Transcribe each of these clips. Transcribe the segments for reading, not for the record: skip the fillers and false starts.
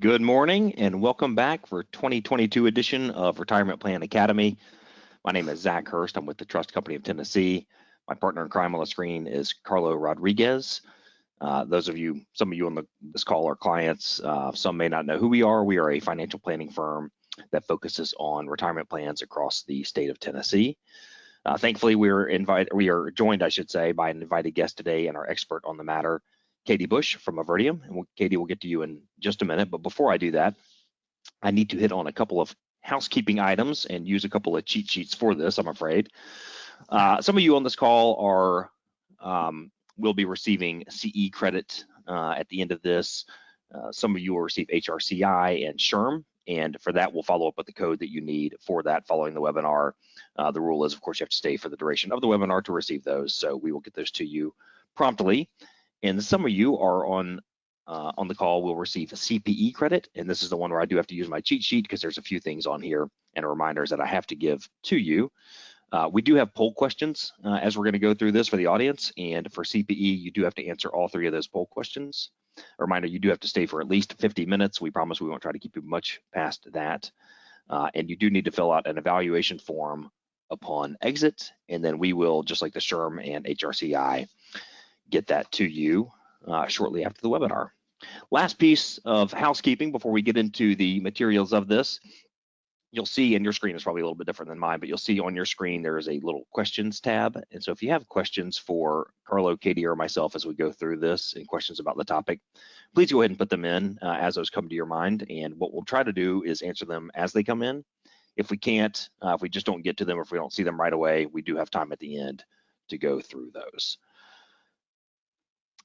Good morning and welcome back for 2022 edition of Retirement Plan Academy. My name is Zach Hurst. I'm with the Trust Company of Tennessee. My partner in crime on the screen is Carlo Rodriguez. Some of you on this call are clients. Some may not know who we are. We are a financial planning firm that focuses on retirement plans across the state of Tennessee. Thankfully, we are joined, I should say, by an invited guest today and our expert on the matter, Katie Bush from Avertium. And Katie, we'll get to you in just a minute. But before I do that, I need to hit on a couple of housekeeping items and use a couple of cheat sheets for this, I'm afraid. Some of you on this call will be receiving CE credit at the end of this. Some of you will receive HRCI and SHRM. And for that, we'll follow up with the code that you need for that following the webinar. The rule is, of course, you have to stay for the duration of the webinar to receive those. So we will get those to you promptly. And some of you are on the call will receive a CPE credit. And this is the one where I do have to use my cheat sheet because there's a few things on here and reminders that I have to give to you. We do have poll questions as we're going to go through this for the audience. And for CPE, you do have to answer all three of those poll questions. A reminder, you do have to stay for at least 50 minutes. We promise we won't try to keep you much past that. And you do need to fill out an evaluation form upon exit. And then we will, just like the SHRM and HRCI, get that to you shortly after the webinar. Last piece of housekeeping before we get into the materials of this. You'll see, and your screen is probably a little bit different than mine, but you'll see on your screen there is a little questions tab. And so if you have questions for Carlo, Katie, or myself as we go through this and questions about the topic, please go ahead and put them in as those come to your mind. And what we'll try to do is answer them as they come in. If we can't, if we just don't get to them, or if we don't see them right away, we do have time at the end to go through those.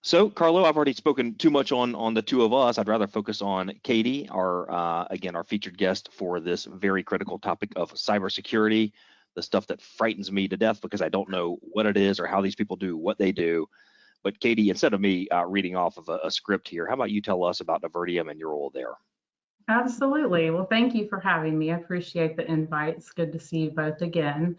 So, Carlo, I've already spoken too much on the two of us. I'd rather focus on Katie, our featured guest for this very critical topic of cybersecurity, the stuff that frightens me to death because I don't know what it is or how these people do what they do. But Katie, instead of me reading off of a script here, how about you tell us about Avertium and your role there? Absolutely. Well, thank you for having me. I appreciate the invite. It's good to see you both again.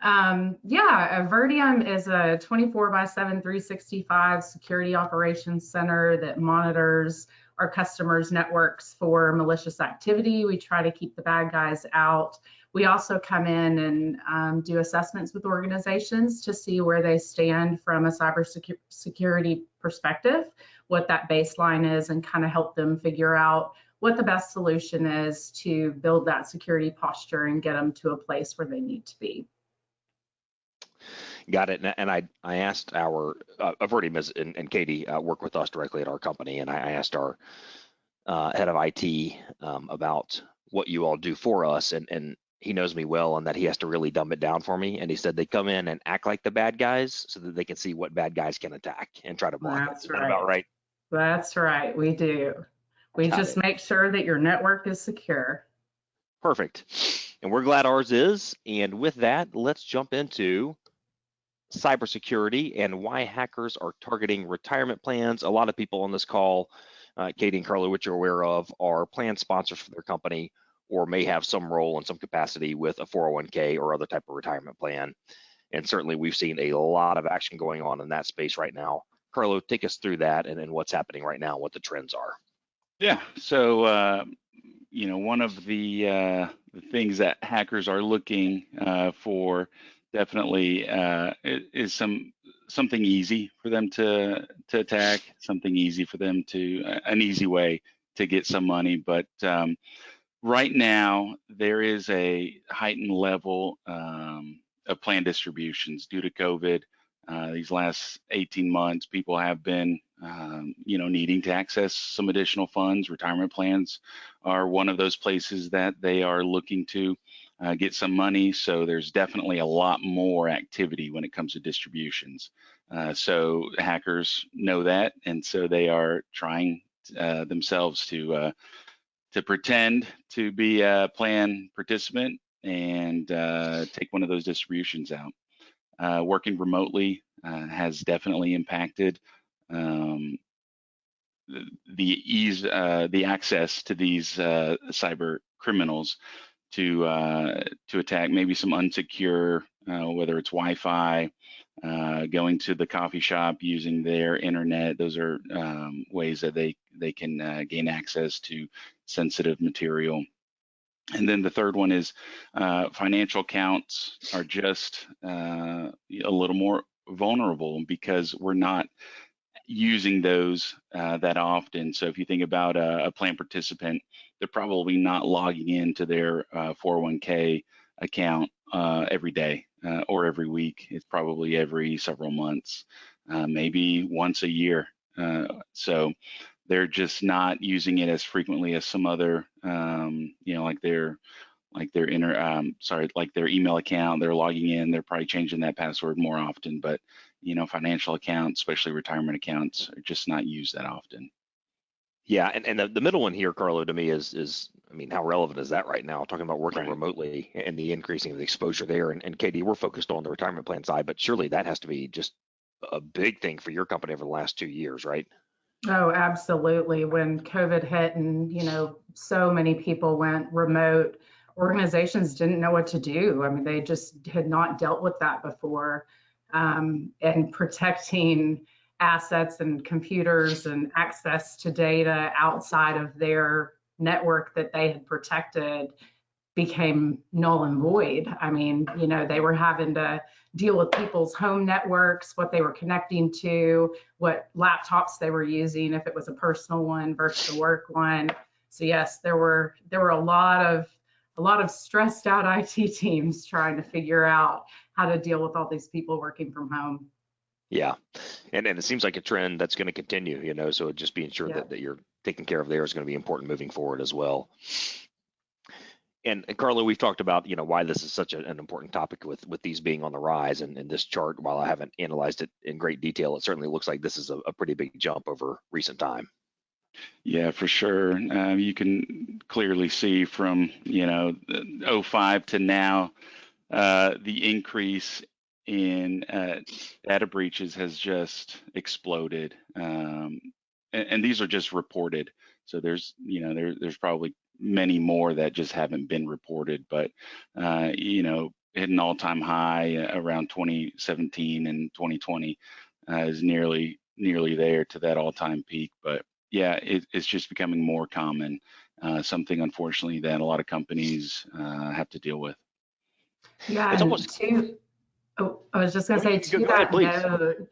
Avertium is a 24/7, 365 security operations center that monitors our customers' networks for malicious activity. We try to keep the bad guys out. We also come in and do assessments with organizations to see where they stand from a cybersecurity perspective, what that baseline is, and kind of help them figure out what the best solution is to build that security posture and get them to a place where they need to be. Got it. And I asked our Avertium and Katie work with us directly at our company, and I asked our head of IT about what you all do for us, and he knows me well and that he has to really dumb it down for me. And he said they come in and act like the bad guys so that they can see what bad guys can attack and try to block it. Is that about right? That's right. We do. We just make sure that your network is secure. Perfect. And we're glad ours is. And with that, let's jump into cybersecurity and why hackers are targeting retirement plans. A lot of people on this call, Katie and Carlo, which you're aware of, are plan sponsors for their company or may have some role in some capacity with a 401k or other type of retirement plan. And certainly we've seen a lot of action going on in that space right now. Carlo, take us through that and what's happening right now, what the trends are. Yeah, so one of the things that hackers are looking for definitely is something easy for them to attack, something easy for them an easy way to get some money. But right now there is a heightened level of plan distributions due to COVID. These last 18 months, people have been needing to access some additional funds. Retirement plans are one of those places that they are looking to get some money. So there's definitely a lot more activity when it comes to distributions. So hackers know that, and so they are trying themselves to pretend to be a plan participant and take one of those distributions out. Working remotely has definitely impacted the access to these cyber criminals to attack maybe some unsecure, whether it's Wi-Fi, going to the coffee shop using their internet. Those are ways that they can gain access to sensitive material. And then the third one is financial accounts are just a little more vulnerable because we're not using those that often. So if you think about a plan participant, they're probably not logging into their 401k account every day or every week. It's probably every several months, maybe once a year. So they're just not using it as frequently as some other, like their email account. They're logging in. They're probably changing that password more often. But financial accounts, especially retirement accounts, are just not used that often. Yeah, and the middle one here, Carlo, to me is I mean, how relevant is that right now? Talking about working remotely and the increasing of the exposure there. And Katie, we're focused on the retirement plan side, but surely that has to be just a big thing for your company over the last 2 years, right? Oh, absolutely. When COVID hit and, so many people went remote, organizations didn't know what to do. I mean, they just had not dealt with that before. And protecting assets and computers and access to data outside of their network that they had protected became null and void. I mean, they were having to deal with people's home networks, what they were connecting to, what laptops they were using, if it was a personal one versus a work one. So yes, there were a lot of stressed out IT teams trying to figure out how to deal with all these people working from home. Yeah, and it seems like a trend that's going to continue, so just being sure that you're taking care of there is going to be important moving forward as well. And Carlo, we've talked about, why this is such an important topic with these being on the rise. And this chart, while I haven't analyzed it in great detail, it certainly looks like this is a pretty big jump over recent time. Yeah, for sure. You can clearly see from, 05 to now, the increase in data breaches has just exploded. And these are just reported. So there's probably many more that just haven't been reported, but hit an all-time high around 2017 and 2020 is nearly there to that all-time peak. But yeah, it's just becoming more common, something unfortunately that a lot of companies have to deal with. Yeah, it's and almost. I was just going to say to Go ahead, that please. note,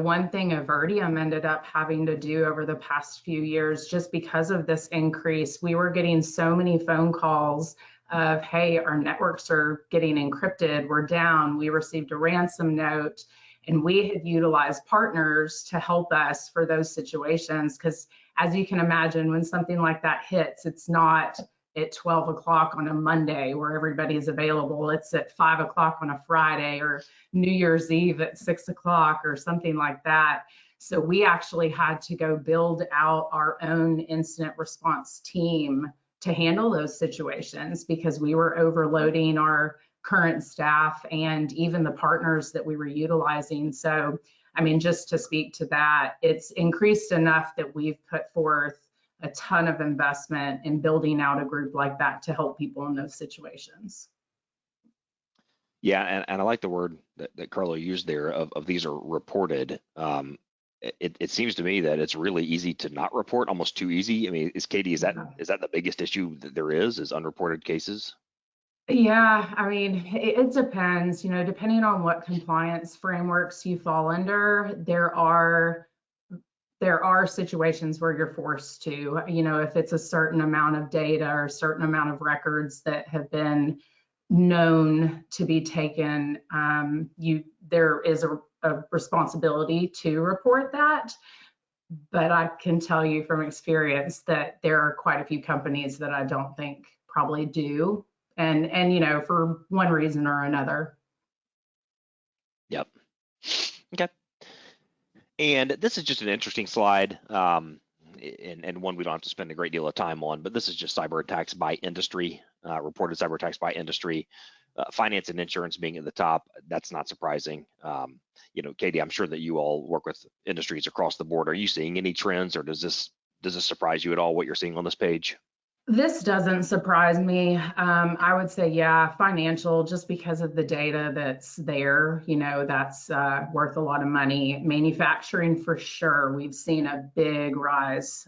one thing Avertium ended up having to do over the past few years, just because of this increase, we were getting so many phone calls of, hey, our networks are getting encrypted, we're down, we received a ransom note, and we had utilized partners to help us for those situations. Because as you can imagine, when something like that hits, it's not at 12 o'clock on a Monday where everybody's available. It's at 5 o'clock on a Friday or New Year's Eve at 6 o'clock or something like that. So we actually had to go build out our own incident response team to handle those situations because we were overloading our current staff and even the partners that we were utilizing. So, I mean, just to speak to that, it's increased enough that we've put forth a ton of investment in building out a group like that to help people in those situations. Yeah, and I like the word that Carlo used there of these are reported. It seems to me that it's really easy to not report, almost too easy. I mean, Katie, is that the biggest issue that there is unreported cases? Yeah, I mean, it depends, depending on what compliance frameworks you fall under, there are situations where you're forced to, if it's a certain amount of data or a certain amount of records that have been known to be taken, there is a responsibility to report that. But I can tell you from experience that there are quite a few companies that I don't think probably do. And for one reason or another. Yep. Okay. And this is just an interesting slide, and one we don't have to spend a great deal of time on, but this is just cyber attacks by industry, reported cyber attacks by industry, finance and insurance being at the top. That's not surprising. Katie, I'm sure that you all work with industries across the board. Are you seeing any trends, or does this surprise you at all what you're seeing on this page? This doesn't surprise me. I would say, yeah, financial, just because of the data that's there, that's worth a lot of money. Manufacturing, for sure. We've seen a big rise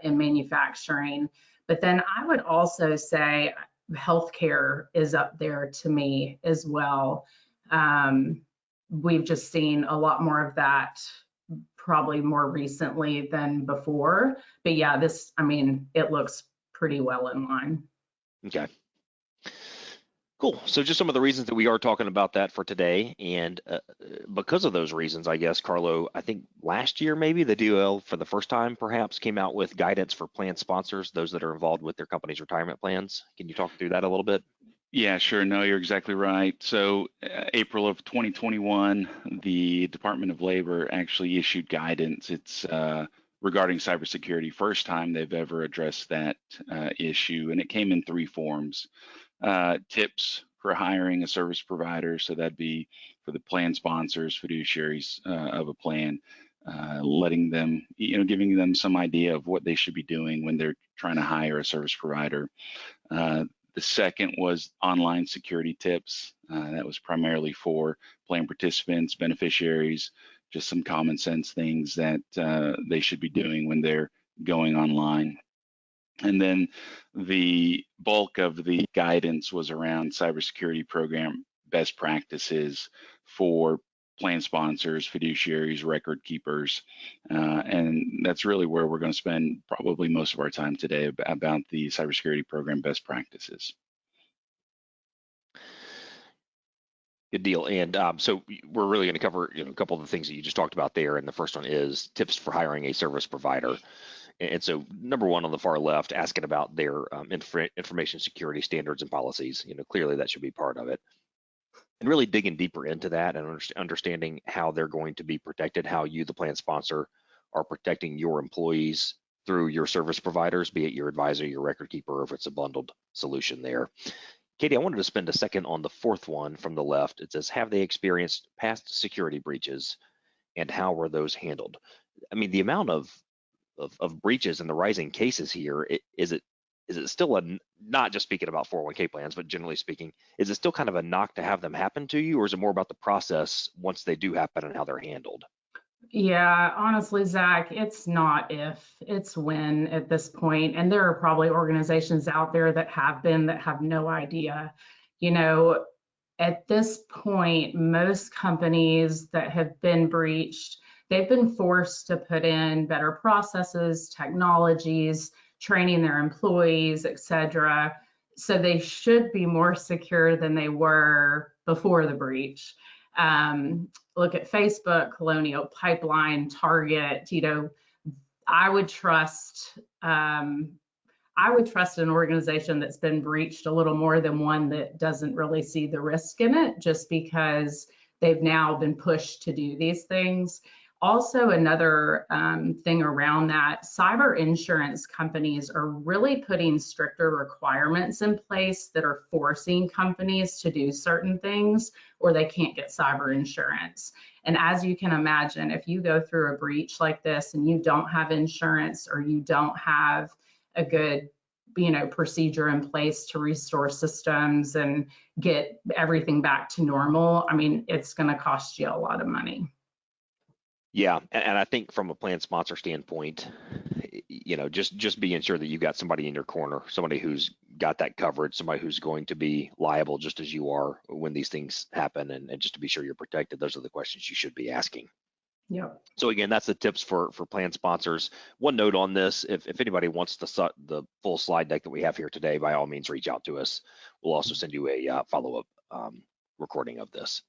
in manufacturing. But then I would also say healthcare is up there to me as well. We've just seen a lot more of that probably more recently than before. But yeah, it looks pretty well in line. Okay. Cool. So just some of the reasons that we are talking about that for today. And because of those reasons, I guess, Carlo, I think last year maybe the DOL for the first time perhaps came out with guidance for plan sponsors, those that are involved with their company's retirement plans. Can you talk through that a little bit? Yeah, sure. No, you're exactly right. So April of 2021, the Department of Labor actually issued guidance. It's regarding cybersecurity. First time they've ever addressed that issue, and it came in three forms. Tips for hiring a service provider, so that'd be for the plan sponsors, fiduciaries of a plan, letting them, giving them some idea of what they should be doing when they're trying to hire a service provider. The second was online security tips. That was primarily for plan participants, beneficiaries, just some common sense things that they should be doing when they're going online. And then the bulk of the guidance was around cybersecurity program best practices for plan sponsors, fiduciaries, record keepers. And that's really where we're going to spend probably most of our time today about the cybersecurity program best practices. Good deal. And so we're really going to cover a couple of the things that you just talked about there. And the first one is tips for hiring a service provider. And so number one on the far left, asking about their information security standards and policies. Clearly that should be part of it. And really digging deeper into that and understanding how they're going to be protected, how you, the plan sponsor, are protecting your employees through your service providers, be it your advisor, your record keeper, or if it's a bundled solution there. Katie, I wanted to spend a second on the fourth one from the left. It says, have they experienced past security breaches and how were those handled? I mean, the amount of breaches and the rising cases here, is it still not just speaking about 401k plans, but generally speaking, is it still kind of a knock to have them happen to you, or is it more about the process once they do happen and how they're handled? Yeah, honestly, Zach, it's not if, it's when at this point. And there are probably organizations out there that have no idea. At this point, most companies that have been breached, they've been forced to put in better processes, technologies, training their employees, et cetera. So they should be more secure than they were before the breach. Look at Facebook, Colonial Pipeline, Target. I would trust an organization that's been breached a little more than one that doesn't really see the risk in it, just because they've now been pushed to do these things. Also, another thing around that, cyber insurance companies are really putting stricter requirements in place that are forcing companies to do certain things, or they can't get cyber insurance. And as you can imagine, if you go through a breach like this and you don't have insurance, or you don't have a good procedure in place to restore systems and get everything back to normal, it's going to cost you a lot of money. Yeah, and I think from a plan sponsor standpoint, just being sure that you've got somebody in your corner, somebody who's got that coverage, somebody who's going to be liable just as you are when these things happen, and just to be sure you're protected. Those are the questions you should be asking. Yep. So again, that's the tips for plan sponsors. One note on this, if anybody wants the full slide deck that we have here today, by all means, reach out to us. We'll also send you a follow-up recording of this.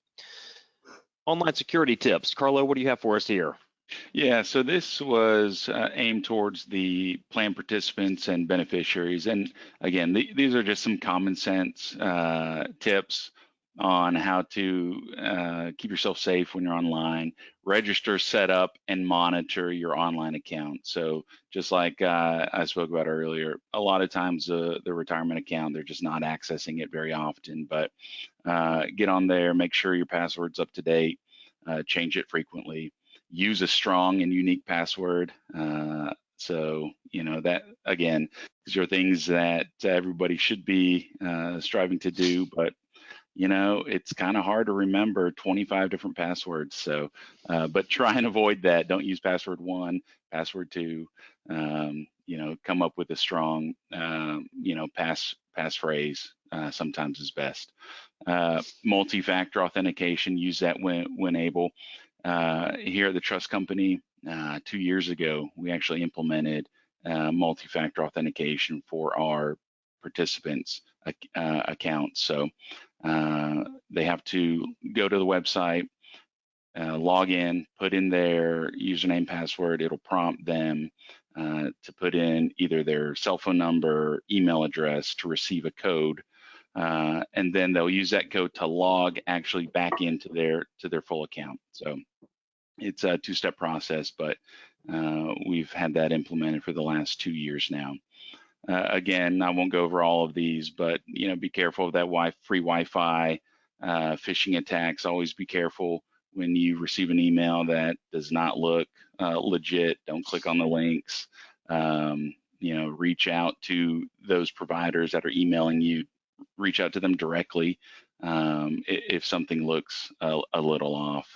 Online security tips. Carlo, what do you have for us here? Yeah, so this was aimed towards the plan participants and beneficiaries. And again, these are just some common sense tips on how to keep yourself safe when you're online, register, set up, and monitor your online account. So just like I spoke about earlier, a lot of times the retirement account, they're just not accessing it very often, but get on there, make sure your password's up to date, change it frequently, use a strong and unique password. So, that again, these are things that everybody should be striving to do, but it's kind of hard to remember 25 different passwords. So, but try and avoid that. Don't use password 1, password 2. Come up with a strong, passphrase. Sometimes is best. Multi-factor authentication. Use that when able. Here at the trust company, 2 years ago, we actually implemented multi-factor authentication for our participants' accounts. So they have to go to the website, log in, put in their username, password. It'll prompt them to put in either their cell phone number, email address to receive a code, and then they'll use that code to log actually back into their full account. So it's a 2-step process, but we've had that implemented for the last 2 years now. Again, I won't go over all of these, but be careful of that free Wi-Fi, phishing attacks. Always be careful when you receive an email that does not look legit. Don't click on the links. Reach out to those providers that are emailing you. Reach out to them directly if something looks a little off.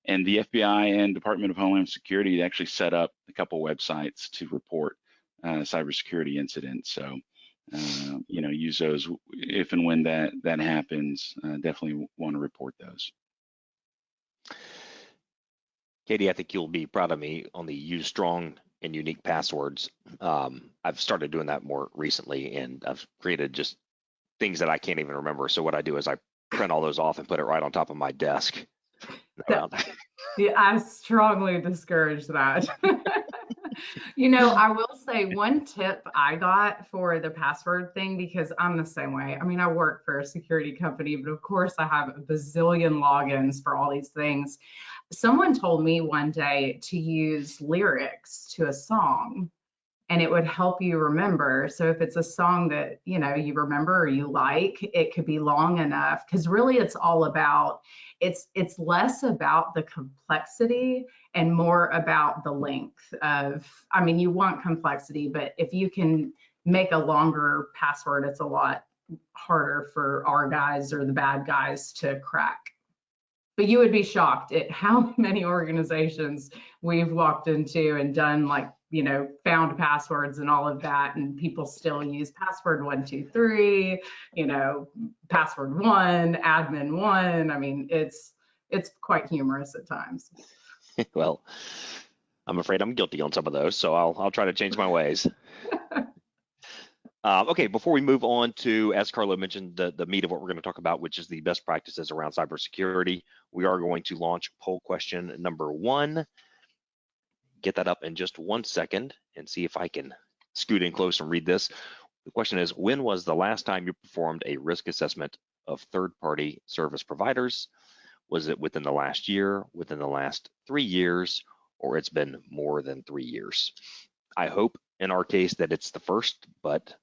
And the FBI and Department of Homeland Security actually set up a couple websites to report cybersecurity incidents. So, use those if and when that happens. Definitely want to report those. Katie, I think you'll be proud of me on the use strong and unique passwords. I've started doing that more recently, and I've created just things that I can't even remember. So what I do is I print all those off and put it right on top of my desk. Yeah, I strongly discourage that. I will say one tip I got for the password thing, because I'm the same way. I mean, I work for a security company, but of course I have a bazillion logins for all these things. Someone told me one day to use lyrics to a song, and it would help you remember. So if it's a song that you remember or you like, it could be long enough, because really it's all about, it's less about the complexity and more about the length of, I mean, you want complexity, but if you can make a longer password, it's a lot harder for our guys or the bad guys to crack. But you would be shocked at how many organizations we've walked into and done, like, found passwords and all of that, and people still use password 123, password 1, admin 1. I mean, it's quite humorous at times. Well, I'm afraid I'm guilty on some of those, so I'll try to change my ways. Okay, before we move on to, as Carlo mentioned, the meat of what we're going to talk about, which is the best practices around cybersecurity, we are going to launch poll question number 1. Get that up in just 1 second and see if I can scoot in close and read this. The question is, when was the last time you performed a risk assessment of third-party service providers? Was it within the last year, within the last 3 years, or it's been more than 3 years? I hope in our case that it's the first, but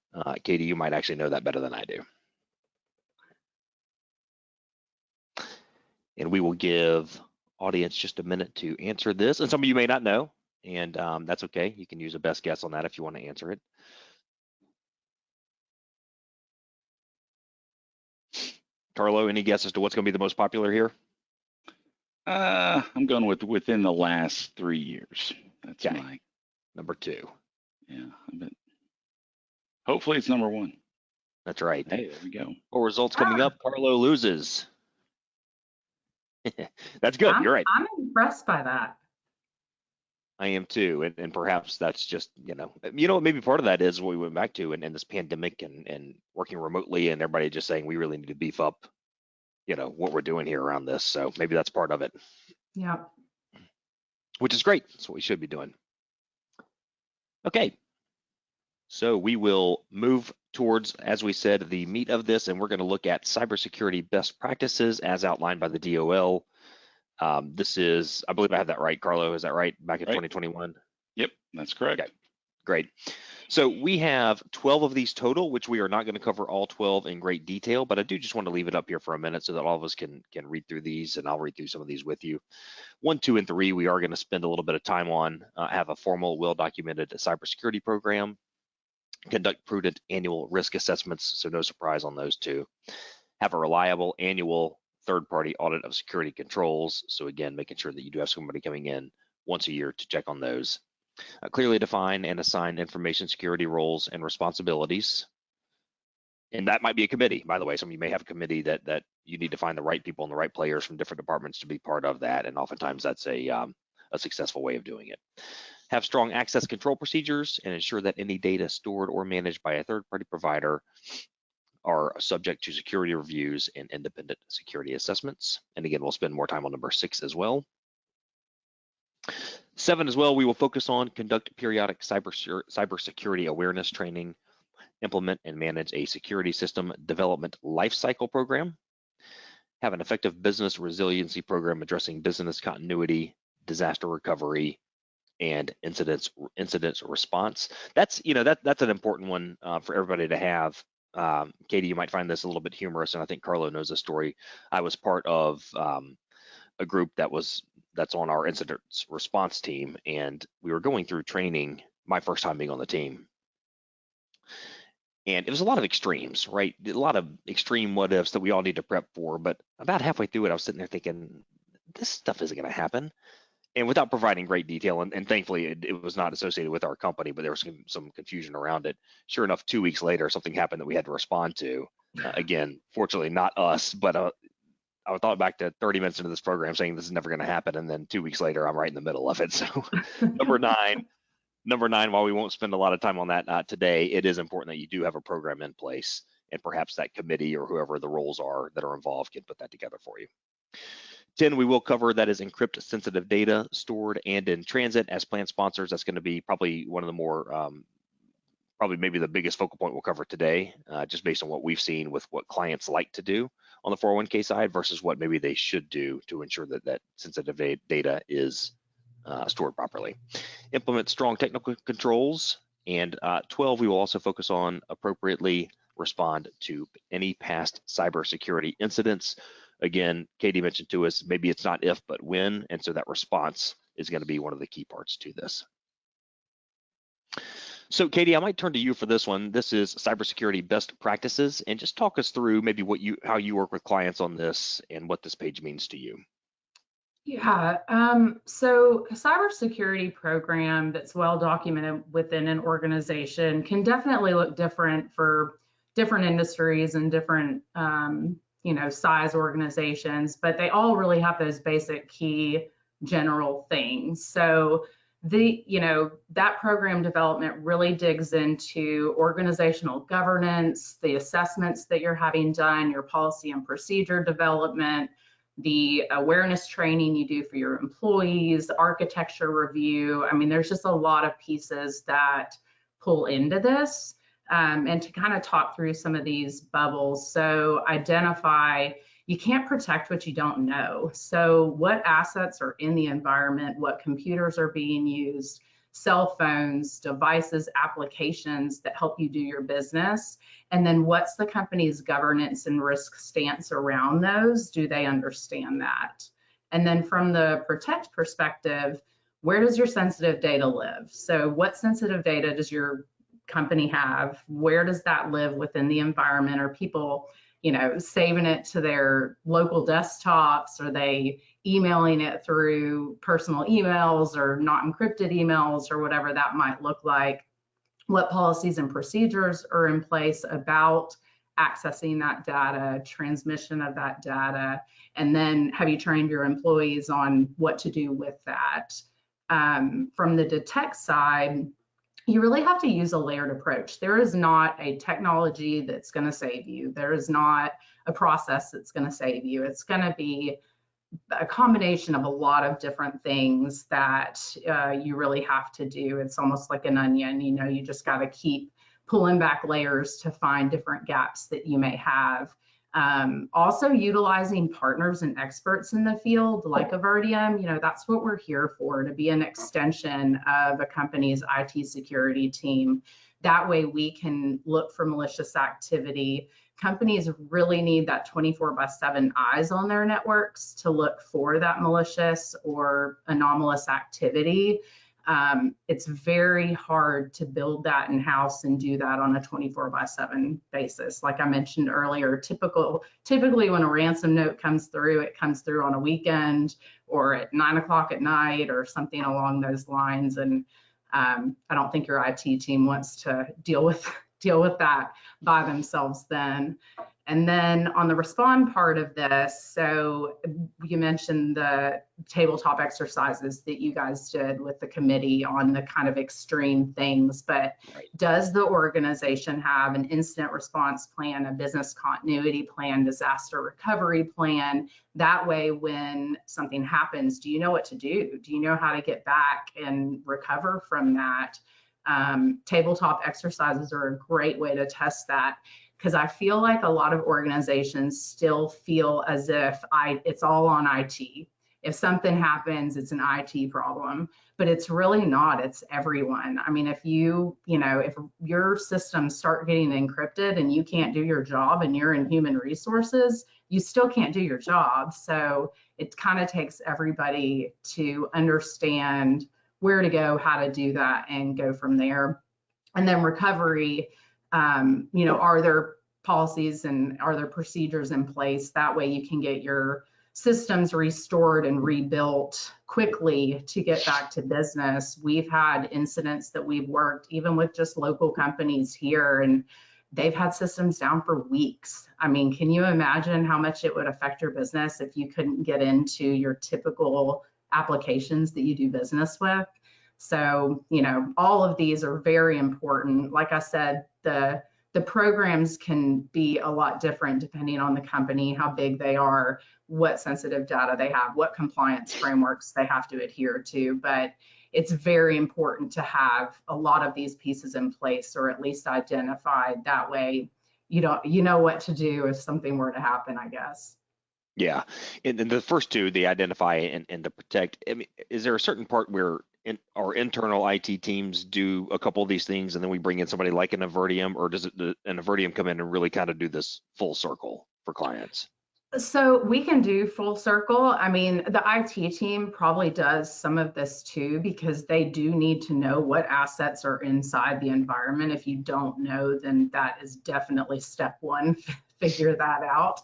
Katie, you might actually know that better than I do. And we will give audience just a minute to answer this. And some of you may not know, and that's okay. You can use a best guess on that if you want to answer it. Carlo, any guess as to what's going to be the most popular here? I'm going with within the last 3 years. That's okay. my number 2. Yeah, but hopefully it's number 1. That's right. Hey, there we go. Well, results coming up. Carlo loses. That's good. You're right. I'm impressed by that. I am too, and perhaps that's just maybe part of that is what we went back to, and this pandemic and working remotely, and everybody just saying we really need to beef up, what we're doing here around this. So maybe that's part of it. Yeah. Which is great. That's what we should be doing. Okay. So we will move towards, as we said, the meat of this, and we're going to look at cybersecurity best practices as outlined by the DOL. This is, I believe I have that right, Carlo. Is that right? Back in 2021? Yep, that's correct. Okay. Great. So we have 12 of these total, which we are not going to cover all 12 in great detail, but I do just want to leave it up here for a minute so that all of us can read through these, and I'll read through some of these with you. 1, 2, and 3, we are going to spend a little bit of time on, have a formal, well-documented cybersecurity program, conduct prudent annual risk assessments, so no surprise on those two, have a reliable annual third-party audit of security controls, so again, making sure that you do have somebody coming in once a year to check on those. Clearly define and assign information security roles and responsibilities. And that might be a committee, by the way. Some of you may have a committee that you need to find the right people and the right players from different departments to be part of that. And oftentimes that's a successful way of doing it. Have strong access control procedures and ensure that any data stored or managed by a third-party provider are subject to security reviews and independent security assessments. And again, we'll spend more time on number 6 as well. 7 as well, we will focus on conduct periodic cybersecurity awareness training, implement and manage a security system development lifecycle program, have an effective business resiliency program addressing business continuity, disaster recovery, and incident response. That's that's an important one for everybody to have. Katie, you might find this a little bit humorous, and I think Carlo knows the story. I was part of a group that's on our incident response team, and we were going through training, my first time being on the team. And it was a lot of extremes, right? A lot of extreme what ifs that we all need to prep for. But about halfway through it, I was sitting there thinking, this stuff isn't going to happen. And without providing great detail, and thankfully it was not associated with our company, but there was some confusion around it. Sure enough, 2 weeks later, something happened that we had to respond to. Again, fortunately not us, but I thought back to 30 minutes into this program saying this is never going to happen, and then 2 weeks later, I'm right in the middle of it. So number nine, while we won't spend a lot of time on that today, it is important that you do have a program in place, and perhaps that committee or whoever the roles are that are involved can put that together for you. 10, we will cover that is encrypt sensitive data stored and in transit. As plan sponsors, that's going to be probably one of the more, probably maybe the biggest focal point we'll cover today, just based on what we've seen with what clients like to do on the 401k side versus what maybe they should do to ensure that sensitive data is stored properly. Implement strong technical controls. And 12, we will also focus on appropriately respond to any past cybersecurity incidents. Again, Katie mentioned to us, maybe it's not if, but when, and so that response is going to be one of the key parts to this. So Katie, I might turn to you for this one. This is cybersecurity best practices, and just talk us through maybe how you work with clients on this and what this page means to you. Yeah, so a cybersecurity program that's well documented within an organization can definitely look different for different industries and different size organizations, but they all really have those basic key general things. So that program development really digs into organizational governance, the assessments that you're having done, your policy and procedure development, the awareness training you do for your employees, architecture review. I mean, there's just a lot of pieces that pull into this. And to kind of talk through some of these bubbles. So identify, you can't protect what you don't know. So what assets are in the environment, what computers are being used, cell phones, devices, applications that help you do your business. And then what's the company's governance and risk stance around those? Do they understand that? And then from the protect perspective, where does your sensitive data live? So what sensitive data does your company have? Where does that live within the environment? Are people, saving it to their local desktops? Are they emailing it through personal emails or not encrypted emails or whatever that might look like? What policies and procedures are in place about accessing that data, transmission of that data? And then have you trained your employees on what to do with that? From the detect side, you really have to use a layered approach. There is not a technology that's going to save you. There is not a process that's going to save you. It's going to be a combination of a lot of different things that you really have to do. It's almost like an onion, you just got to keep pulling back layers to find different gaps that you may have. Also utilizing partners and experts in the field like Avertium, that's what we're here for, to be an extension of a company's IT security team. That way we can look for malicious activity. Companies really need that 24/7 eyes on their networks to look for that malicious or anomalous activity. It's very hard to build that in-house and do that on a 24/7 basis. Like I mentioned earlier, typically when a ransom note comes through, it comes through on a weekend or at 9 o'clock at night or something along those lines. And I don't think your IT team wants to deal with that by themselves then. And then on the respond part of this, so you mentioned the tabletop exercises that you guys did with the committee on the kind of extreme things, but does the organization have an incident response plan, a business continuity plan, disaster recovery plan? That way, when something happens, do you know what to do? Do you know how to get back and recover from that? Tabletop exercises are a great way to test that, because I feel like a lot of organizations still feel as if it's all on IT. If something happens, it's an IT problem, but it's really not. It's everyone. I mean, if if your systems start getting encrypted and you can't do your job and you're in human resources, you still can't do your job. So it kind of takes everybody to understand where to go, how to do that, and go from there. And then recovery, are there policies and are there procedures in place? That way you can get your systems restored and rebuilt quickly to get back to business. We've had incidents that we've worked even with just local companies here, and they've had systems down for weeks. I mean, can you imagine how much it would affect your business if you couldn't get into your typical applications that you do business with? So, all of these are very important. Like I said, the programs can be a lot different depending on the company, how big they are, what sensitive data they have, what compliance frameworks they have to adhere to. But it's very important to have a lot of these pieces in place, or at least identified. That way, you know what to do if something were to happen, I guess. Yeah, and the first two, the identify and the protect. I mean, is there a certain part where our internal IT teams do a couple of these things, and then we bring in somebody like an Avertium, or does an Avertium come in and really kind of do this full circle for clients? So we can do full circle. I mean, the IT team probably does some of this too, because they do need to know what assets are inside the environment. If you don't know, then that is definitely step one. Figure that out,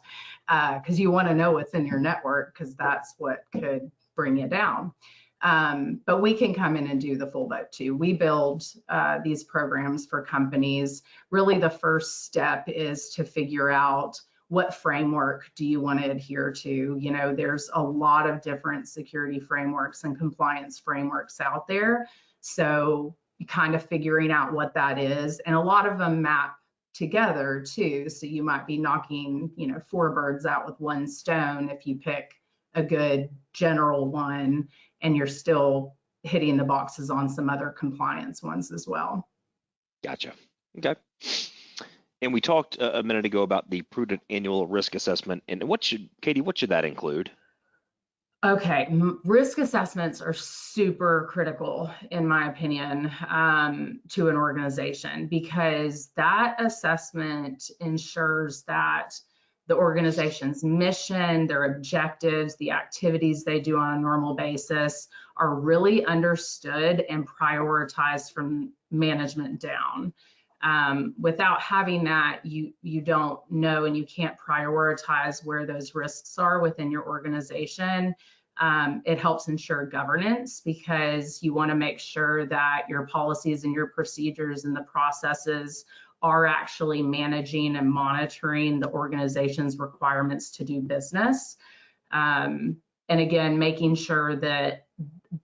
because you want to know what's in your network, because that's what could bring you down. But we can come in and do the full boat too. We build these programs for companies. Really, the first step is to figure out what framework do you want to adhere to. There's a lot of different security frameworks and compliance frameworks out there. So kind of figuring out what that is, and a lot of them map together too. So you might be knocking, 4 birds out with one stone if you pick a good general one, and you're still hitting the boxes on some other compliance ones as well. Gotcha. Okay. And we talked a minute ago about the prudent annual risk assessment. And Katie, what should that include? Okay, risk assessments are super critical, in my opinion, to an organization, because that assessment ensures that the organization's mission, their objectives, the activities they do on a normal basis are really understood and prioritized from management down. Without having that, you don't know, and you can't prioritize where those risks are within your organization. It helps ensure governance, because you want to make sure that your policies and your procedures and the processes are actually managing and monitoring the organization's requirements to do business. And again, making sure that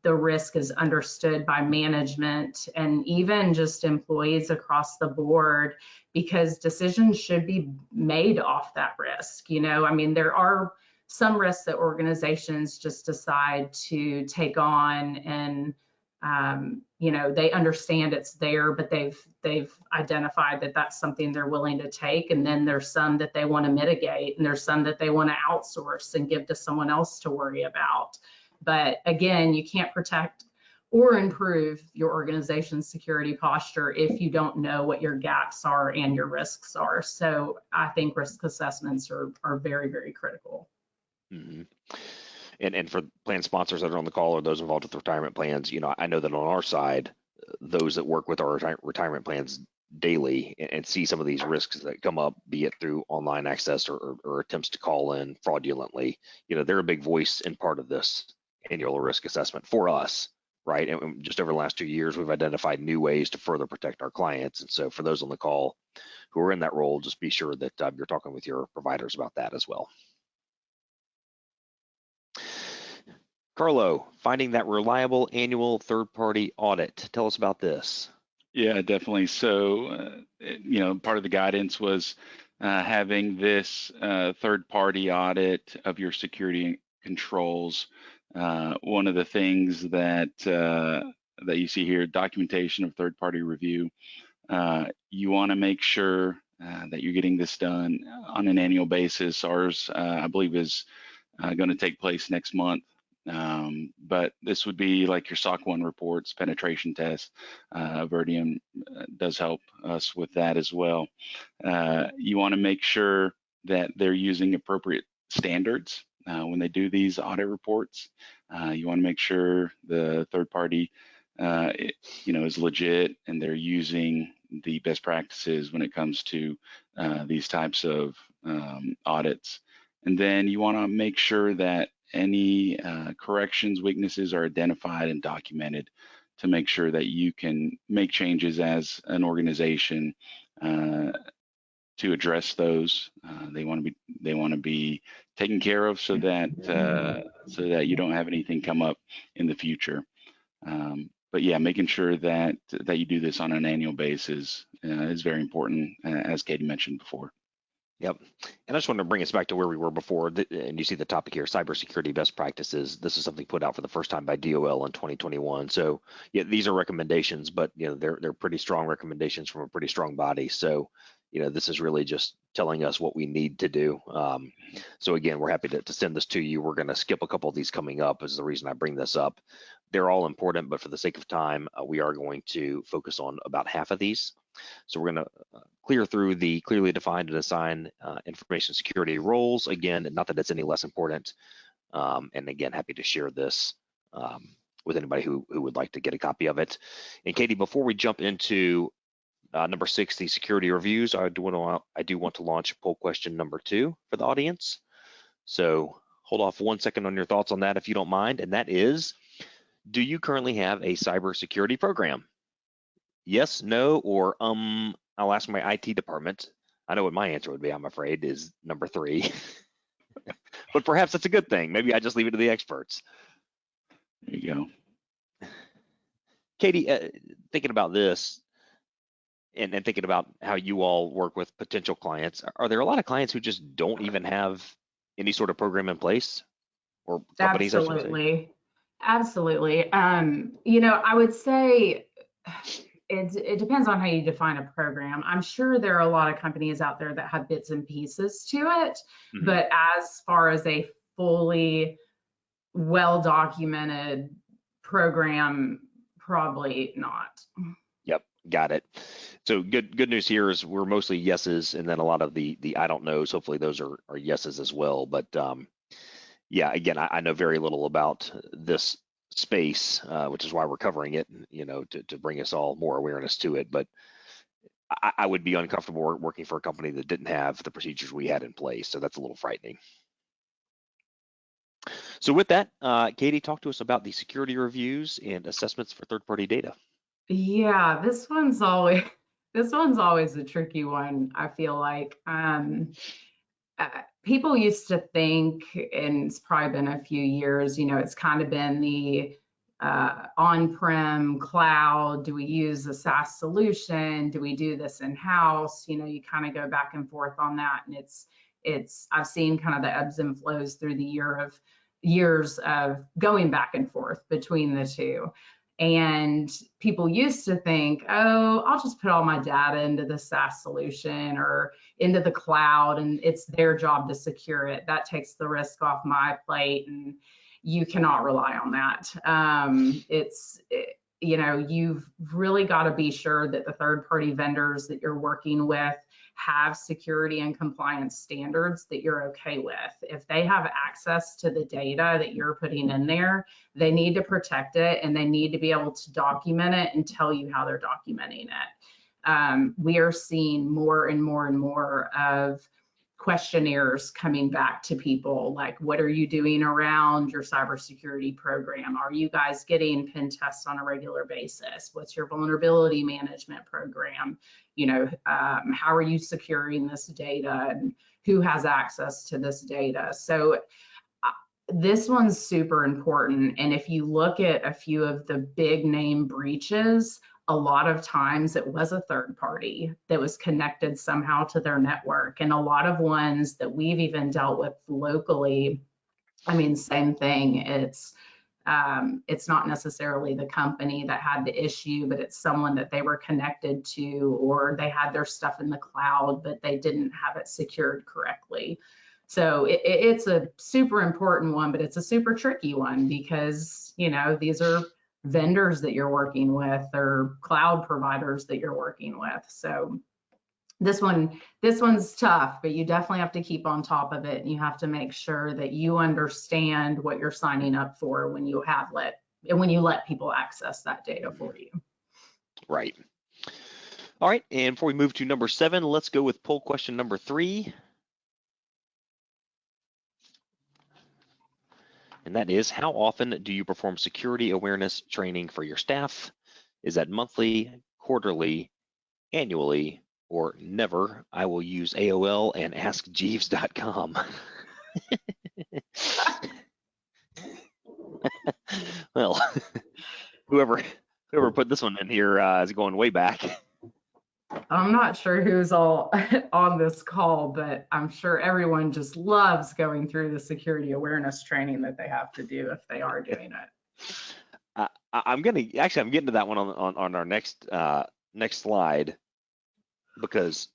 the risk is understood by management and even just employees across the board, because decisions should be made off that risk. I mean, there are some risks that organizations just decide to take on and You know, they understand it's there, but they've identified that that's something they're willing to take. And then there's some that they want to mitigate, and there's some that they want to outsource and give to someone else to worry about. But again, you can't protect or improve your organization's security posture if you don't know what your gaps are and your risks are. So I think risk assessments are very, very critical. Mm-hmm. And for plan sponsors that are on the call or those involved with retirement plans, you know, I know that on our side, those that work with our retirement plans daily and see some of these risks that come up, be it through online access or attempts to call in fraudulently, you know, they're a big voice and part of this annual risk assessment for us, right? And just over the last 2 years, we've identified new ways to further protect our clients. And so for those on the call who are in that role, just be sure that you're talking with your providers about that as well. Carlo, finding that reliable annual third-party audit. Tell us about this. Yeah, definitely. So, you know, part of the guidance was having this third-party audit of your security controls. One of the things that that you see here, documentation of third-party review. You want to make sure that you're getting this done on an annual basis. Ours, I believe, is going to take place next month. But this would be like your SOC 1 reports, penetration tests. Verdium does help us with that as well. You want to make sure that they're using appropriate standards when they do these audit reports. You want to make sure the third party, you know, is legit and they're using the best practices when it comes to these types of audits. And then you want to make sure that any corrections, weaknesses are identified and documented to make sure that you can make changes as an organization to address those. They want to be taken care of so that you don't have anything come up in the future. But yeah, making sure that you do this on an annual basis is very important, as Katie mentioned before. Yep. And I just wanted to bring us back to where we were before. And you see the topic here, cybersecurity best practices. This is something put out for the first time by DOL in 2021. So yeah, these are recommendations, but you know, they're pretty strong recommendations from a pretty strong body. So, you know, this is really just telling us what we need to do. So again, we're happy to send this to you. We're going to skip a couple of these coming up is the reason I bring this up. They're all important, but for the sake of time, we are going to focus on about half of these. So we're going to clear through the clearly defined and assigned information security roles. Again, not that it's any less important. And again, happy to share this with anybody who would like to get a copy of it. And Katie, before we jump into number 6, the security reviews, I do want to launch poll question number 2 for the audience. So hold off 1 second on your thoughts on that if you don't mind. And that is, do you currently have a cybersecurity program? Yes, no, or I'll ask my IT department. I know what my answer would be, I'm afraid, is number 3. But perhaps that's a good thing. Maybe I just leave it to the experts. There you go. Katie, thinking about this and thinking about how you all work with potential clients, are there a lot of clients who just don't even have any sort of program in place? Or companies, Absolutely. Absolutely. You know, I would say it depends on how you define a program. I'm sure there are a lot of companies out there that have bits and pieces to it, but as far as a fully well-documented program, probably not. Yep, got it. So good news here is we're mostly yeses, and then a lot of the I don't knows. Hopefully those are yeses as well. But yeah, again, I know very little about this space, which is why we're covering it, you know, to bring us all more awareness to it. But I would be uncomfortable working for a company that didn't have the procedures we had in place. So that's a little frightening. So with that, Katie, talk to us about the security reviews and assessments for third-party data. Yeah, this one's always a tricky one, I feel like. People used to think, and it's probably been a few years, you know, it's kind of been the on-prem cloud. Do we use a SaaS solution? Do we do this in-house? You know, you kind of go back and forth on that. And I've seen kind of the ebbs and flows through the years of going back and forth between the two. And people used to think, oh, I'll just put all my data into the SaaS solution or into the cloud, and it's their job to secure it. That takes the risk off my plate, and you cannot rely on that. You've really got to be sure that the third-party vendors that you're working with have security and compliance standards that you're okay with. If they have access to the data that you're putting in there, they need to protect it, and they need to be able to document it and tell you how they're documenting it. We are seeing more and more and more of questionnaires coming back to people like, what are you doing around your cybersecurity program? Are you guys getting pen tests on a regular basis? What's your vulnerability management program? How are you securing this data, and who has access to this data? So this one's super important. And if you look at a few of the big name breaches, a lot of times it was a third party that was connected somehow to their network. And a lot of ones that we've even dealt with locally, I mean, same thing. It's not necessarily the company that had the issue, but it's someone that they were connected to, or they had their stuff in the cloud, but they didn't have it secured correctly. So it's a super important one, but it's a super tricky one because, these are vendors that you're working with or cloud providers that you're working with. So this one's tough, but you definitely have to keep on top of it, and you have to make sure that you understand what you're signing up for when you let people access that data for you. Right. All right, and before we move to number 7, let's go with poll question number 3. And that is, how often do you perform security awareness training for your staff? Is that monthly, quarterly, annually, or never? I will use AOL and askjeeves.com. Well, whoever put this one in here is going way back. I'm not sure who's all on this call, but I'm sure everyone just loves going through the security awareness training that they have to do if they are doing it. I'm getting to that one on our next slide, because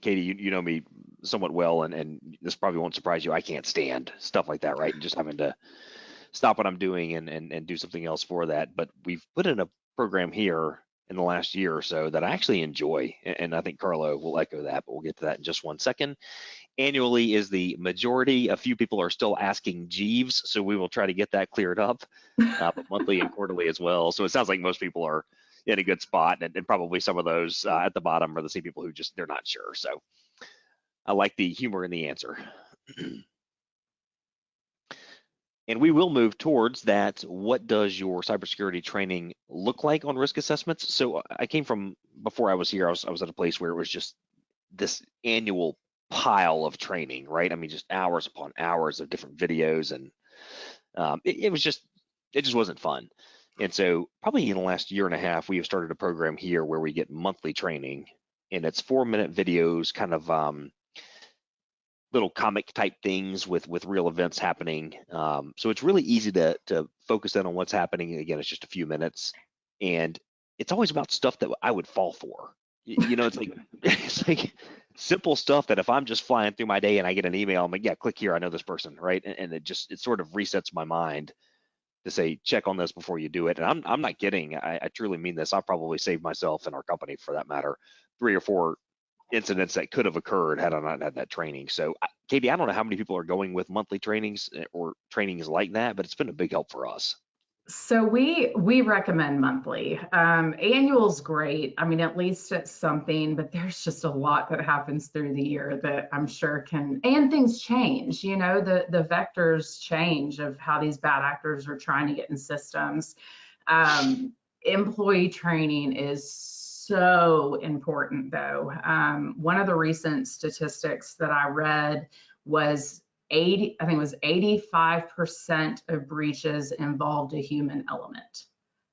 Katie, you know me somewhat well, and this probably won't surprise you. I can't stand stuff like that, right? And just having to stop what I'm doing and do something else for that. But we've put in a program here in the last year or so that I actually enjoy, and I think Carlo will echo that, but we'll get to that in just one second. Annually is the majority. A few people are still asking Jeeves, so we will try to get that cleared up, but monthly and quarterly as well. So it sounds like most people are in a good spot, and probably some of those at the bottom are the same people who they're not sure. So I like the humor in the answer. And we will move towards that. What does your cybersecurity training look like on risk assessments? So I came from, before I was here, I was at a place where it was just this annual pile of training, right? I mean, just hours upon hours of different videos, and it just wasn't fun. And so probably in the last year and a half, we have started a program here where we get monthly training, and it's 4-minute videos, kind of little comic type things with real events happening. So it's really easy to focus in on what's happening. Again, it's just a few minutes, and it's always about stuff that I would fall for. It's like simple stuff that if I'm just flying through my day and I get an email, I'm like, yeah, click here, I know this person, right? And it sort of resets my mind to say, check on this before you do it. And I'm not kidding. I truly mean this. I'll probably save myself and our company, for that matter, 3 or 4 incidents that could have occurred had I not had that training. So Katie, I don't know how many people are going with monthly trainings or trainings like that, but it's been a big help for us. So we recommend monthly. Annual's great. I mean, at least it's something, but there's just a lot that happens through the year that I'm sure and things change, the vectors change of how these bad actors are trying to get in systems. Employee training is so important though. One of the recent statistics that I read was 85% of breaches involved a human element.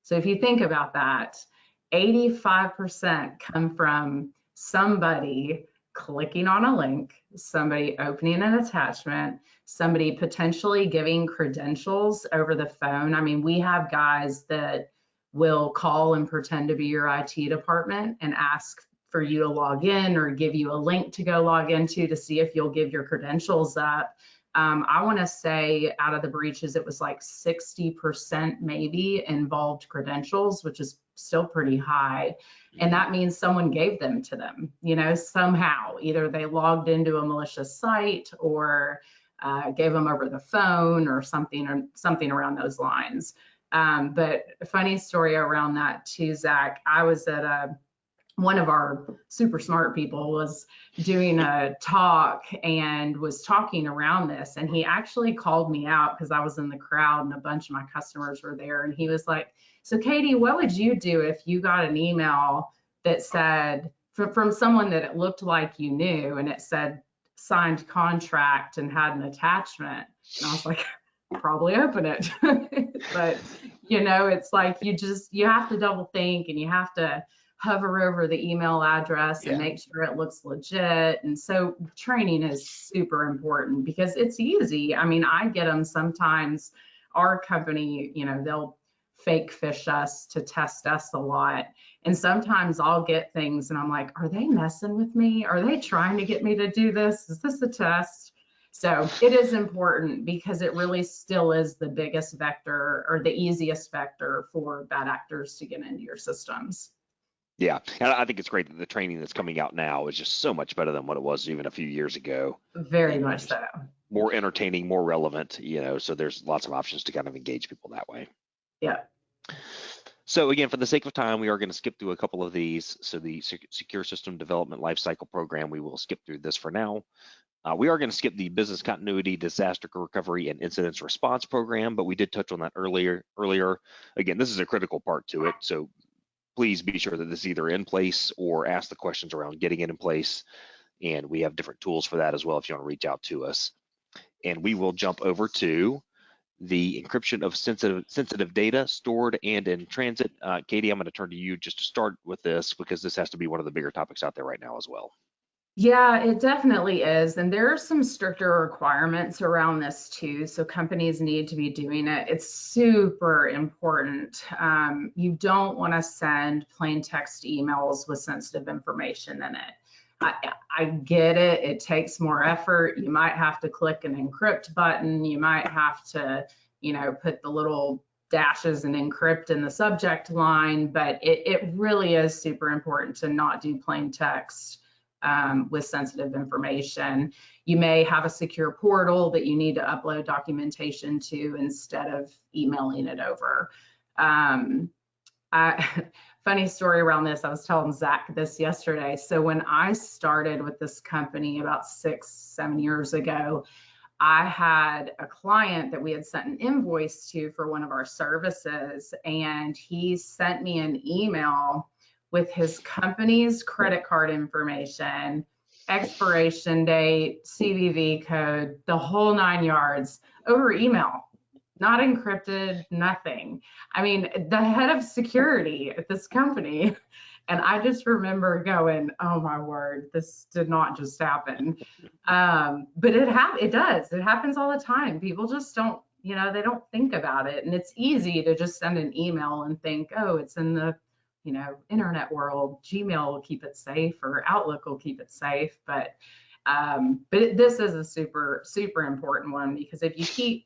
So if you think about that, 85% come from somebody clicking on a link, somebody opening an attachment, somebody potentially giving credentials over the phone. I mean, we have guys that will call and pretend to be your IT department and ask for you to log in or give you a link to go log into to see if you'll give your credentials up. I want to say out of the breaches, it was like 60% maybe involved credentials, which is still pretty high. And that means someone gave them to them, somehow. Either they logged into a malicious site or gave them over the phone or something around those lines. But a funny story around that too, Zach. I was at one of our super smart people was doing a talk and was talking around this, and he actually called me out because I was in the crowd and a bunch of my customers were there, and he was like, so Katie, what would you do if you got an email that said from someone that it looked like you knew and it said signed contract and had an attachment? And I was like, probably open it. But it's like you have to double think, and you have to hover over the email address and make sure it looks legit. And so training is super important because it's easy. I mean, I get them sometimes. Our company, they'll fake fish us to test us a lot. And sometimes I'll get things and I'm like, are they messing with me? Are they trying to get me to do this? Is this a test? So it is important because it really still is the biggest vector or the easiest vector for bad actors to get into your systems. Yeah, and I think it's great that the training that's coming out now is just so much better than what it was even a few years ago. Very much so. More entertaining, more relevant, so there's lots of options to kind of engage people that way. Yeah. So again, for the sake of time, we are going to skip through a couple of these. So the Secure System Development Lifecycle Program, we will skip through this for now. We are going to skip the Business Continuity, Disaster Recovery, and Incidents Response Program, but we did touch on that earlier. Again, this is a critical part to it, so please be sure that this is either in place or ask the questions around getting it in place. And we have different tools for that as well if you want to reach out to us. And we will jump over to the encryption of sensitive data stored and in transit. Katie, I'm going to turn to you just to start with this because this has to be one of the bigger topics out there right now as well. Yeah, it definitely is. And there are some stricter requirements around this too. So companies need to be doing it. It's super important. You don't want to send plain text emails with sensitive information in it. I get it. It takes more effort. You might have to click an encrypt button. You might have to, put the little dashes and encrypt in the subject line, but it really is super important to not do plain text with sensitive information. You may have a secure portal that you need to upload documentation to instead of emailing it over. Funny story around this, I was telling Zach this yesterday. So when I started with this company about 6-7 years ago, I had a client that we had sent an invoice to for one of our services, and he sent me an email with his company's credit card information, expiration date, CVV code, the whole 9 yards over email, not encrypted, nothing. I mean, the head of security at this company. And I just remember going, oh my word, this did not just happen. But it does. It happens all the time. People just don't, they don't think about it. And it's easy to just send an email and think, oh, it's in the internet world, Gmail will keep it safe or Outlook will keep it safe. But this is a super, super important one because if you keep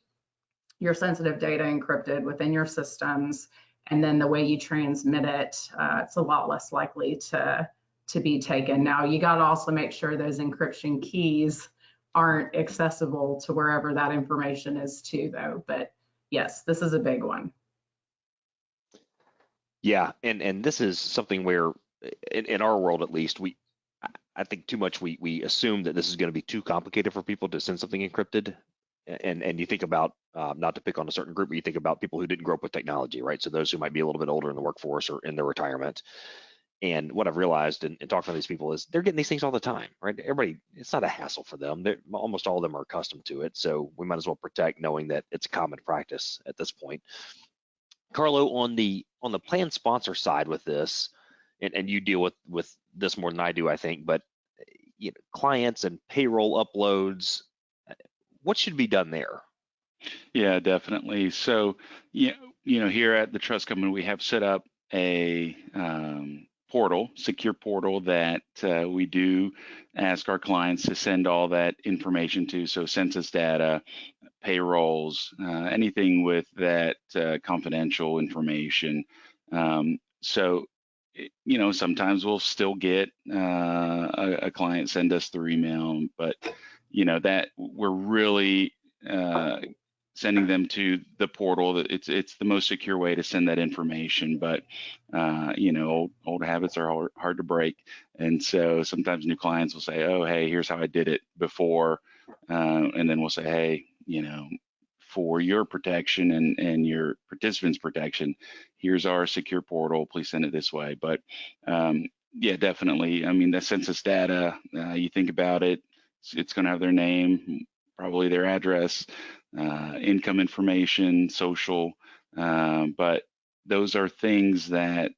your sensitive data encrypted within your systems and then the way you transmit it, it's a lot less likely to be taken. Now, you got to also make sure those encryption keys aren't accessible to wherever that information is too, though. But yes, this is a big one. Yeah, and this is something where, in our world at least, I think too much we assume that this is going to be too complicated for people to send something encrypted, and you think about not to pick on a certain group, but you think about people who didn't grow up with technology, right? So those who might be a little bit older in the workforce or in their retirement. And what I've realized in talking to these people is they're getting these things all the time, right? Everybody, it's not a hassle for them. Almost all of them are accustomed to it, so we might as well protect knowing that it's common practice at this point. Carlo, on the plan sponsor side with this, and you deal with this more than I do, I think, but clients and payroll uploads, what should be done there? Yeah, definitely. So, here at the trust company, we have set up a secure portal that we do ask our clients to send all that information to. So census data, payrolls, anything with that confidential information. So, sometimes we'll still get a client send us through email, but that we're really sending them to the portal. It's the most secure way to send that information. But old habits are hard to break, and so sometimes new clients will say, "Oh, hey, here's how I did it before," and then we'll say, "Hey, for your protection and your participants' protection, here's our secure portal. Please send it this way." But yeah, definitely. I mean, the census data, you think about it, it's going to have their name, probably their address, income information, social, but those are things that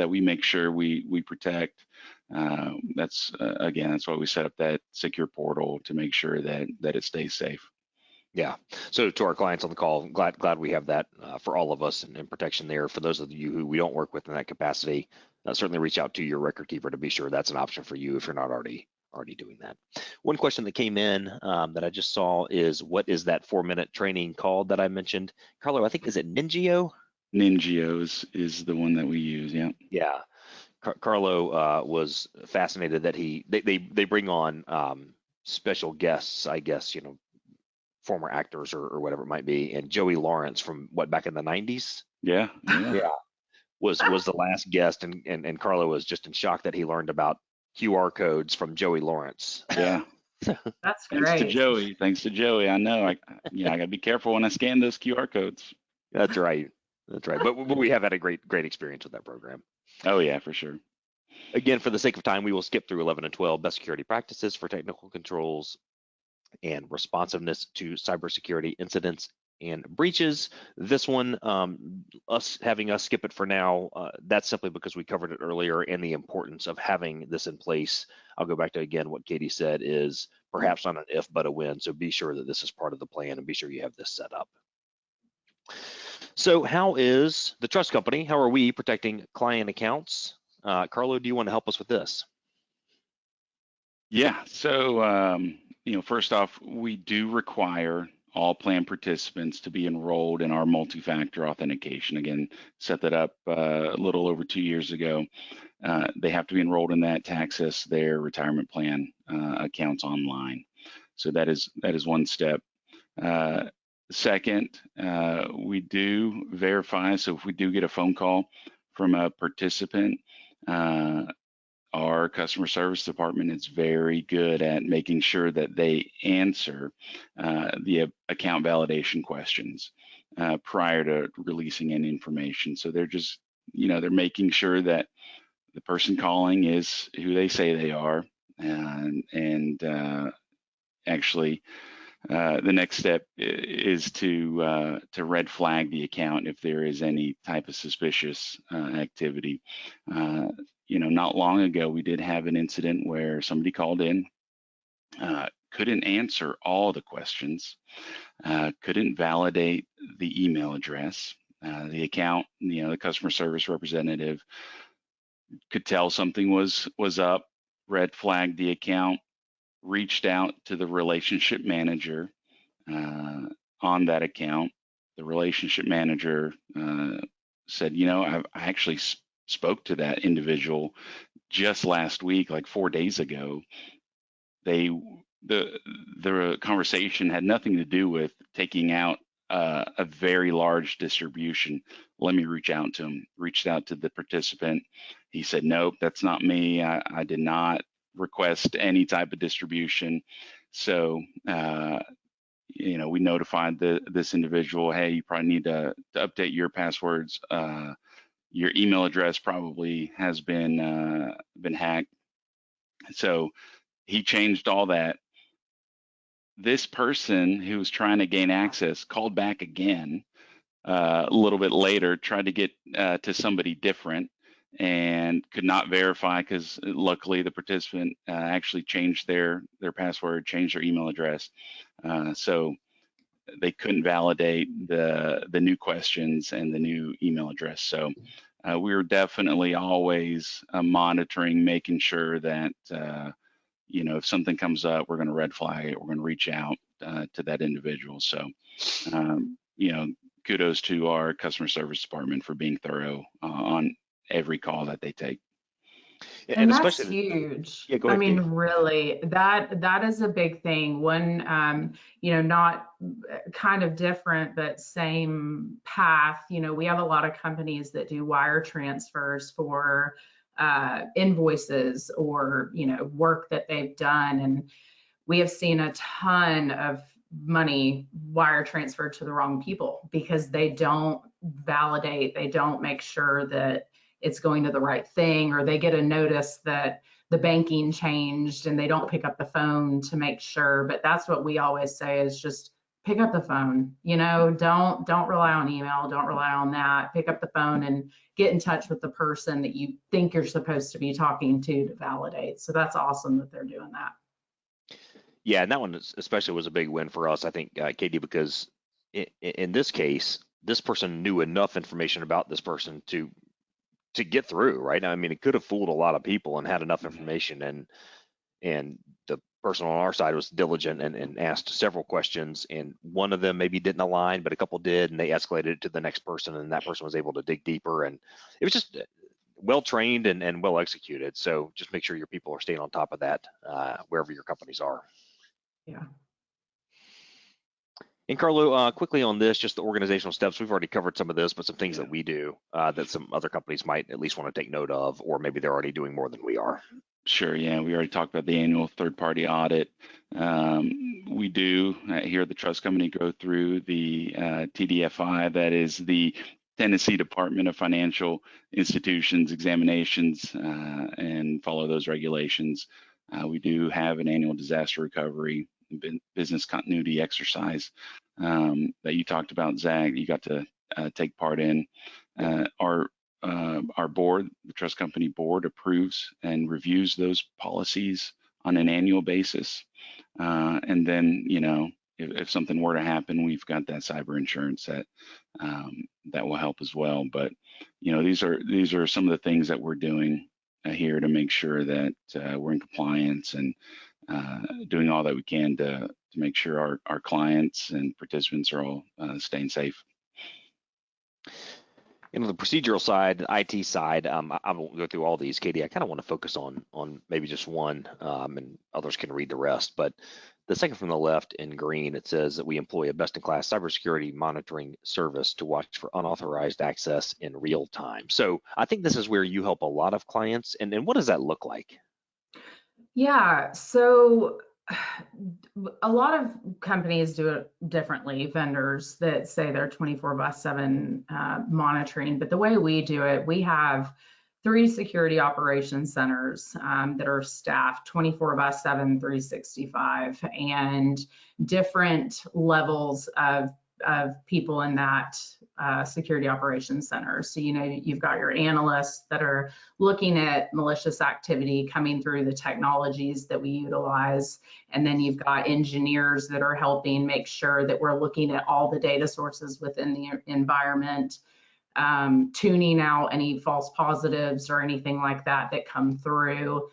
we make sure we protect. That's again, that's why we set up that secure portal, to make sure that it stays safe. Yeah. So to our clients on the call, glad we have that for all of us, and protection there. For those of you who we don't work with in that capacity, certainly reach out to your record keeper to be sure that's an option for you if you're not already doing that. One question that came in that I just saw is, what is that 4-minute training called that I mentioned? Carlo, I think, is it Ningio? Ningio is the one that we use. Yeah. Yeah. Carlo was fascinated that they bring on special guests, I guess, former actors or whatever it might be, and Joey Lawrence from back in the 90s. Yeah. was the last guest, and Carlo was just in shock that he learned about QR codes from Joey Lawrence. Yeah. That's great. Thanks to Joey. I know. I gotta be careful when I scan those QR codes. That's right. But we have had a great experience with that program. Oh yeah, for sure. Again, for the sake of time, we will skip through 11 and 12, best security practices for technical controls and responsiveness to cybersecurity incidents and breaches. This one, having us skip it for now, that's simply because we covered it earlier, and the importance of having this in place. I'll go back to, again, what Katie said is perhaps not an if, but a when. So be sure that this is part of the plan, and be sure you have this set up. So how is the trust company, how are we protecting client accounts? Carlo, do you want to help us with this? Yeah, so first off, we do require all plan participants to be enrolled in our multi-factor authentication. Again, set that up a little over 2 years ago. They have to be enrolled in that to access their retirement plan accounts online. So that is one step. Second, we do verify. So if we do get a phone call from a participant, our customer service department is very good at making sure that they answer the account validation questions prior to releasing any information. So they're just, they're making sure that the person calling is who they say they are, and actually the next step is to red flag the account if there is any type of suspicious activity. Not long ago, we did have an incident where somebody called in, couldn't answer all the questions, couldn't validate the email address. The account, the customer service representative could tell something was up, red flagged the account, reached out to the relationship manager on that account. The relationship manager said, I actually spoke to that individual just last week, like 4 days ago. The conversation had nothing to do with taking out a very large distribution. Let me reach out to him. Reached out to the participant. He said, nope, that's not me. I did not request any type of distribution. So we notified this individual, hey, you probably need to update your passwords. Your email address probably has been hacked. So he changed all that. This person who was trying to gain access called back again a little bit later, tried to get to somebody different, and could not verify, because luckily the participant actually changed their password, changed their email address. So they couldn't validate the new questions and the new email address. So we're definitely always monitoring, making sure that if something comes up, we're going to red flag it. We're going to reach out to that individual. So kudos to our customer service department for being thorough on every call that they take. And that's huge. Yeah, go ahead, I mean, Katie. really, that is a big thing. One, not kind of different, but same path. We have a lot of companies that do wire transfers for invoices or, work that they've done. And we have seen a ton of money wire transferred to the wrong people because they don't validate, they don't make sure that it's going to the right thing, or they get a notice that the banking changed and they don't pick up the phone to make sure. But that's what we always say is just pick up the phone. Don't rely on email, don't rely on that. Pick up the phone and get in touch with the person that you think you're supposed to be talking to validate. So that's awesome that they're doing that. Yeah, and that one especially was a big win for us, I think, Katie, because in this case, this person knew enough information about this person to get through, right? I mean, it could have fooled a lot of people and had enough information, and the person on our side was diligent and asked several questions, and one of them maybe didn't align, but a couple did, and they escalated it to the next person, and that person was able to dig deeper, and it was just well trained and well executed. So just make sure your people are staying on top of that wherever your companies are. Yeah. And Carlo, quickly on this, just the organizational steps. We've already covered some of this, but some things that we do that some other companies might at least want to take note of, or maybe they're already doing more than we are. Sure, yeah, we already talked about the annual third-party audit. We do here at the trust company go through the TDFI, that is the Tennessee Department of Financial Institutions examinations, and follow those regulations. We do have an annual disaster recovery business continuity exercise that you talked about, Zach. You got to take part in. Our board, the trust company board, approves and reviews those policies on an annual basis. And then, if something were to happen, we've got that cyber insurance that will help as well. But these are some of the things that we're doing here to make sure that we're in compliance and doing all that we can to make sure our clients and participants are all staying safe. The procedural side, the IT side, I won't go through all these, Katie. I kind of want to focus on maybe just one, and others can read the rest. But the second from the left in green, it says that we employ a best-in-class cybersecurity monitoring service to watch for unauthorized access in real time. So I think this is where you help a lot of clients. And what does that look like? Yeah, so a lot of companies do it differently, vendors that say they're 24/7 monitoring, but the way we do it, we have 3 security operations centers that are staffed 24/7, 365, and different levels of people in that security operations center. So, you've got your analysts that are looking at malicious activity coming through the technologies that we utilize. And then you've got engineers that are helping make sure that we're looking at all the data sources within the environment, tuning out any false positives or anything like that come through.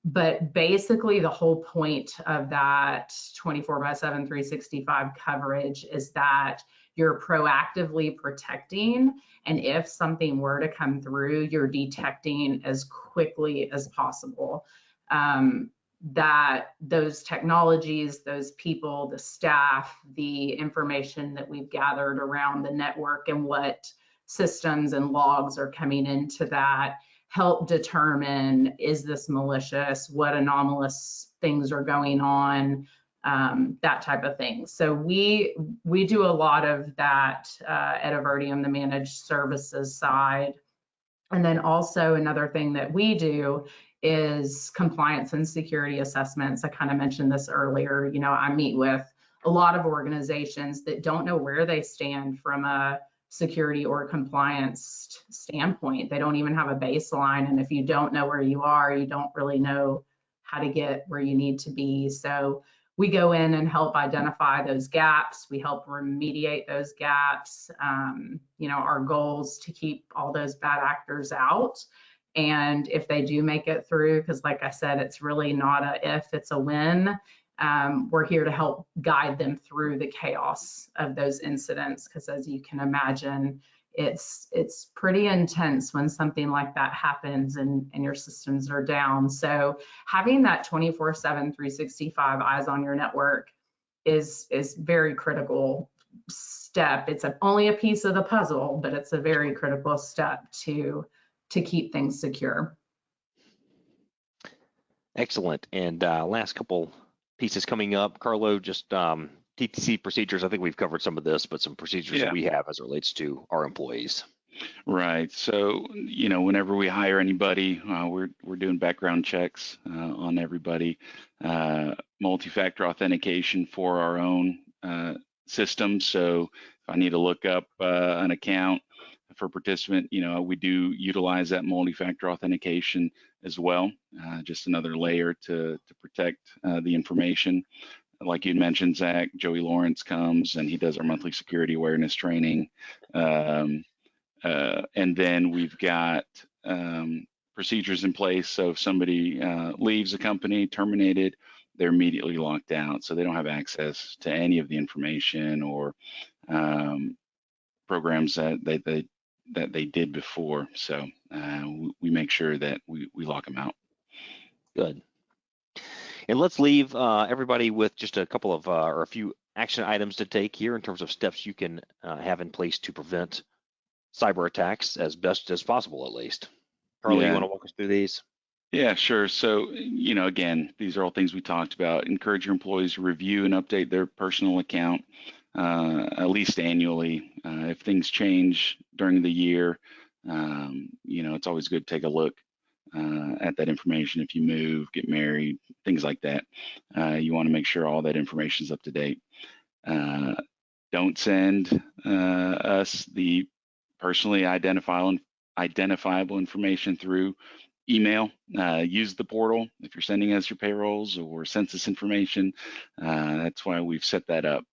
But basically the whole point of that 24/7, 365 coverage is that you're proactively protecting, and if something were to come through, you're detecting as quickly as possible. That those technologies, those people, the staff, the information that we've gathered around the network and what systems and logs are coming into that help determine, is this malicious, what anomalous things are going on, that type of thing. So we do a lot of that at Avertium, the managed services side. And then also another thing that we do is compliance and security assessments. I kind of mentioned this earlier. I meet with a lot of organizations that don't know where they stand from a security or compliance standpoint. They don't even have a baseline. And if you don't know where you are, you don't really know how to get where you need to be. So we go in and help identify those gaps. We help remediate those gaps. Our goals to keep all those bad actors out. And if they do make it through, because like I said, it's really not a if, it's a when. We're here to help guide them through the chaos of those incidents, because as you can imagine, it's pretty intense when something like that happens and your systems are down. So having that 24/7, 365 eyes on your network is very critical step. It's only a piece of the puzzle, but it's a very critical step to keep things secure. Excellent. And last couple pieces coming up, Carlo, just TTC procedures. I think we've covered some of this, but some procedures that we have as it relates to our employees. Right. So, whenever we hire anybody, we're doing background checks on everybody, multi-factor authentication for our own system. So if I need to look up an account for a participant, we do utilize that multi-factor authentication as well. Just another layer to protect the information. Like you mentioned, Zach, Joey Lawrence comes and he does our monthly security awareness training. And then we've got procedures in place. So if somebody leaves the company, terminated, they're immediately locked out. So they don't have access to any of the information or programs that they did before. So we make sure that we lock them out. Good. And let's leave everybody with just a couple of or a few action items to take here in terms of steps you can have in place to prevent cyber attacks as best as possible, at least. Carly, you want to walk us through these? Yeah, sure. So, again, these are all things we talked about. Encourage your employees to review and update their personal account at least annually. If things change during the year, it's always good to take a look at that information. If you move, get married, things like that, you want to make sure all that information is up to date. Don't send us the personally identifiable information through email. Use the portal if you're sending us your payrolls or census information. That's why we've set that up.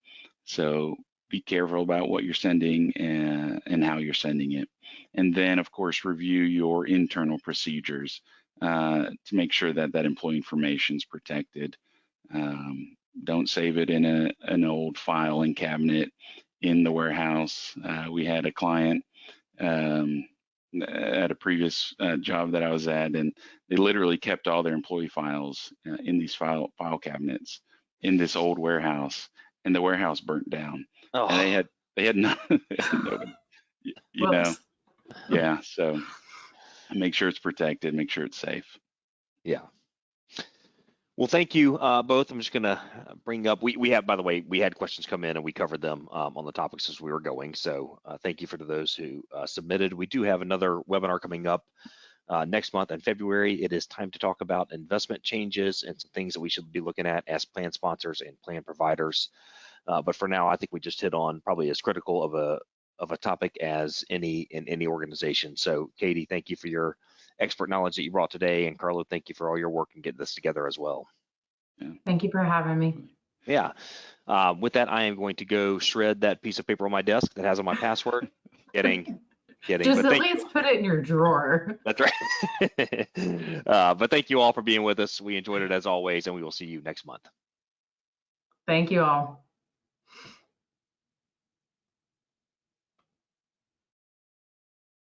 So be careful about what you're sending and how you're sending it. And then, of course, review your internal procedures to make sure that that employee information is protected. Don't save it in an old filing cabinet in the warehouse. We had a client at a previous job that I was at, and they literally kept all their employee files in these file cabinets in this old warehouse, and the warehouse burnt down. Oh. And they had none, yeah. So make sure it's protected, make sure it's safe. Yeah. Well, thank you both. I'm just going to bring up, we have, by the way, we had questions come in and we covered them on the topics as we were going. So thank you for those who submitted. We do have another webinar coming up next month in February. It is time to talk about investment changes and some things that we should be looking at as plan sponsors and plan providers. But for now, I think we just hit on probably as critical of a topic as any in any organization. So Katie, thank you for your expert knowledge that you brought today, and Carlo, thank you for all your work in getting this together as well. Yeah. Thank you for having me. Yeah. With that, I am going to go shred that piece of paper on my desk that has on my password. Kidding. Just at least put it in your drawer. That's right. But thank you all for being with us. We enjoyed it as always, and we will see you next month. Thank you all.